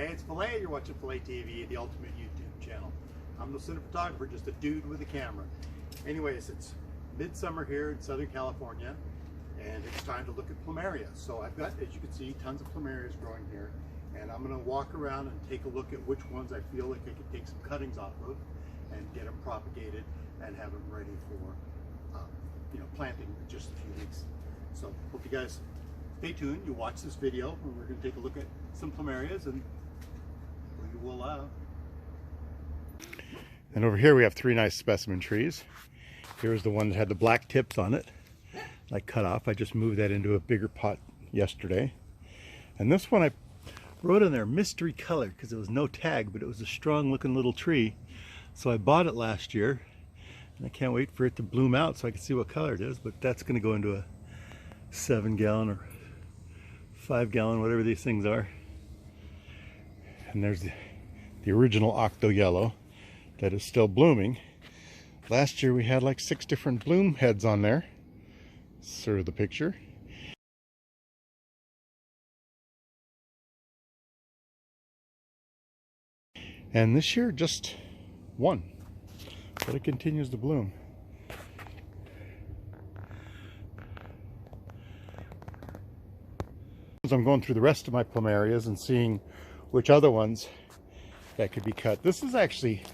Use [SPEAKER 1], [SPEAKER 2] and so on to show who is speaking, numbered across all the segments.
[SPEAKER 1] Hey, it's Phila. You're watching Phila TV, the ultimate YouTube channel. I'm no cinematographer, just a dude with a camera. Anyways, it's midsummer here in Southern California, and it's time to look at Plumeria. So I've got, as you can see, tons of Plumerias growing here, and I'm going to walk around and take a look at which ones I feel like I could take some cuttings off of and get them propagated and have them ready for planting in just a few weeks. So hope you guys stay tuned. You watch this video, and we're going to take a look at some Plumerias, and we will. And over here we have three nice specimen trees. Here's the one that had the black tips on it. I cut off. I just moved that into a bigger pot yesterday. And this one I wrote in there mystery color because it was no tag, but it was a strong looking little tree. So I bought it last year, and I can't wait for it to bloom out so I can see what color it is. But that's going to go into a 7-gallon or 5-gallon, whatever these things are. And there's the original octo yellow that is still blooming. Last year we had like 6 different bloom heads on there. Sort of the picture. And this year just one, but it continues to bloom. As I'm going through the rest of my plumerias and seeing which other ones that could be cut. This is actually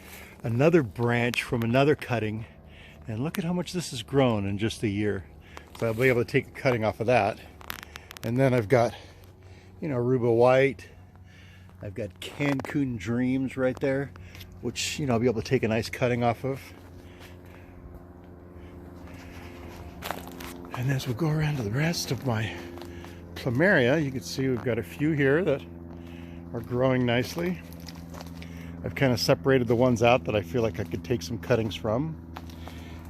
[SPEAKER 1] another branch from another cutting, and look at how much this has grown in just a year. So I'll be able to take a cutting off of that. And then I've got, Aruba White. I've got Cancun Dreams right there, which, I'll be able to take a nice cutting off of. And as we go around to the rest of my Plumeria, you can see we've got a few here that are growing nicely. I've kind of separated the ones out that I feel like I could take some cuttings from.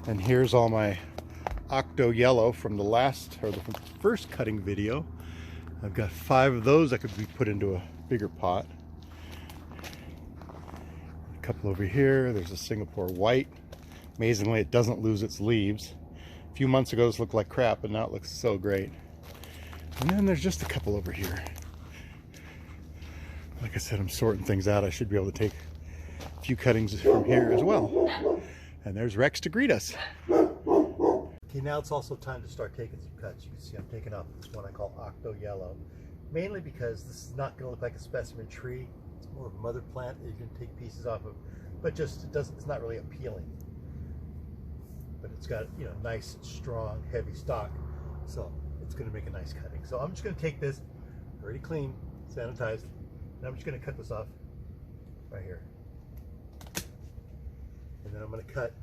[SPEAKER 1] And here's all my octo yellow from the first cutting video. I've got 5 of those that could be put into a bigger pot. A couple over here. There's a Singapore White. Amazingly, it doesn't lose its leaves. A few months ago this looked like crap, but now it looks so great. And then there's just a couple over here. Like I said, I'm sorting things out. I should be able to take a few cuttings from here as well. And there's Rex to greet us. Okay, now it's also time to start taking some cuts. You can see I'm taking off this one I call Octo Yellow. Mainly because this is not going to look like a specimen tree. It's more of a mother plant that you can take pieces off of. But just, it's not really appealing. But it's got, nice, strong, heavy stalk. So it's going to make a nice cutting. So I'm just going to take this, already clean, sanitized, and I'm just going to cut this off right here. And then I'm going to cut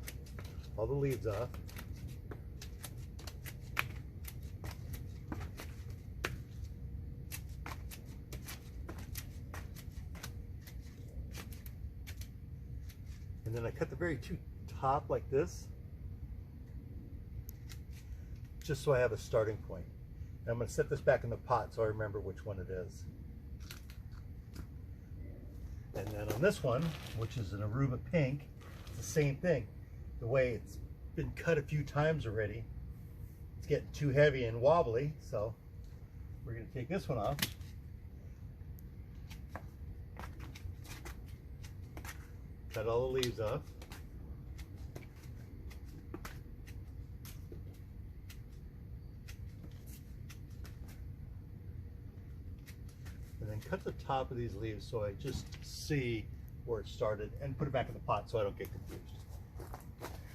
[SPEAKER 1] all the leaves off. And then I cut the very top like this, just so I have a starting point. And I'm going to set this back in the pot so I remember which one it is. And then on this one, which is an Aruba Pink, it's the same thing. The way it's been cut a few times already, it's getting too heavy and wobbly, so we're going to take this one off. Cut all the leaves off. And then cut the top of these leaves so I just see where it started, and put it back in the pot so I don't get confused.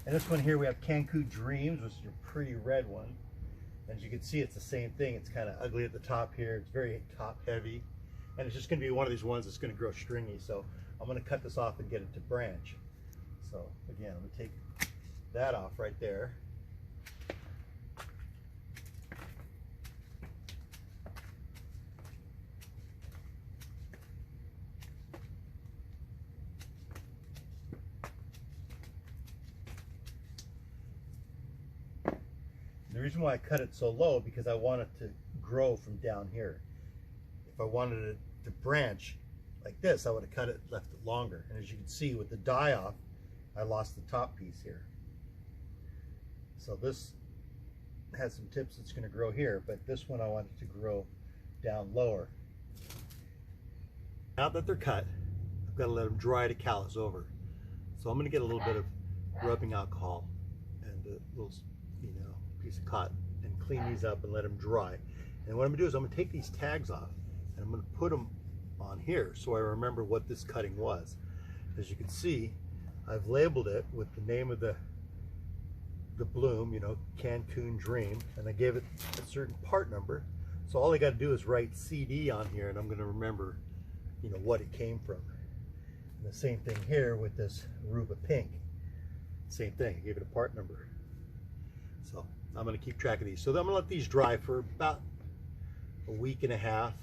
[SPEAKER 1] And this one here we have Cancun Dreams, which is a pretty red one. As you can see, it's the same thing. It's kind of ugly at the top here. It's very top heavy. And it's just going to be one of these ones that's going to grow stringy. So I'm going to cut this off and get it to branch. So again, I'm going to take that off right there. The reason why I cut it so low, because I want it to grow from down here. If I wanted it to branch like this, I would have cut it, left it longer. And as you can see with the die off, I lost the top piece here. So this has some tips that's going to grow here, but this one I want it to grow down lower. Now that they're cut, I've got to let them dry to callus over. So I'm going to get a little bit of rubbing alcohol and a little, piece of cotton and clean these up and let them dry. And what I'm going to do is I'm going to take these tags off and I'm going to put them on here so I remember what this cutting was. As you can see, I've labeled it with the name of the bloom, Cancun Dream, and I gave it a certain part number. So all I got to do is write CD on here, and I'm going to remember, what it came from. And the same thing here with this Aruba Pink. Same thing, I gave it a part number. So I'm going to keep track of these. So I'm going to let these dry for about a week and a half.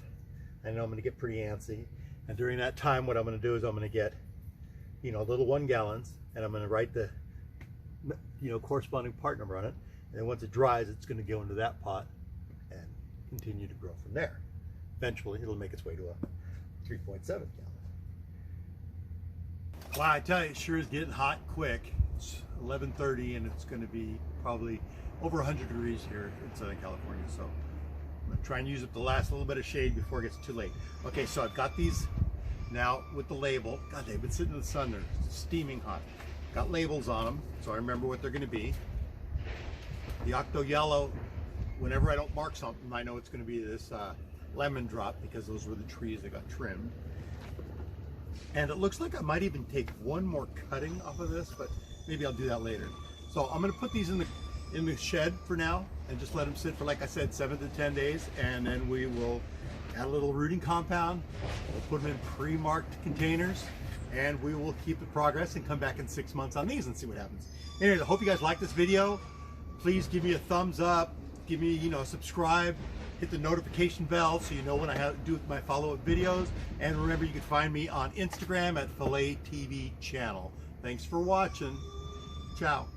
[SPEAKER 1] I know I'm going to get pretty antsy. And during that time, what I'm going to do is I'm going to get, little 1 gallons, and I'm going to write the, corresponding part number on it. And then once it dries, it's going to go into that pot and continue to grow from there. Eventually, it'll make its way to a 3.7 gallon. Wow, I tell you, it sure is getting hot quick. It's 11:30 and it's going to be probably over 100 degrees here in Southern California. So I'm going to try and use up the last little bit of shade before it gets too late. Okay, so I've got these now with the label. God, they've been sitting in the sun. They're steaming hot. Got labels on them, so I remember what they're going to be. The Octo Yellow, whenever I don't mark something, I know it's going to be this lemon drop because those were the trees that got trimmed. And it looks like I might even take one more cutting off of this, but maybe I'll do that later. So I'm going to put these in the shed for now and just let them sit for, like I said, 7 to 10 days, and then we will add a little rooting compound. We'll put them in pre-marked containers, and we will keep the progress and come back in 6 months on these and see what happens. Anyways, I hope you guys like this video. Please give me a thumbs up, give me, subscribe, hit the notification bell so you know when I do my follow-up videos. And remember, you can find me on Instagram at Phila TV channel. Thanks for watching. Ciao.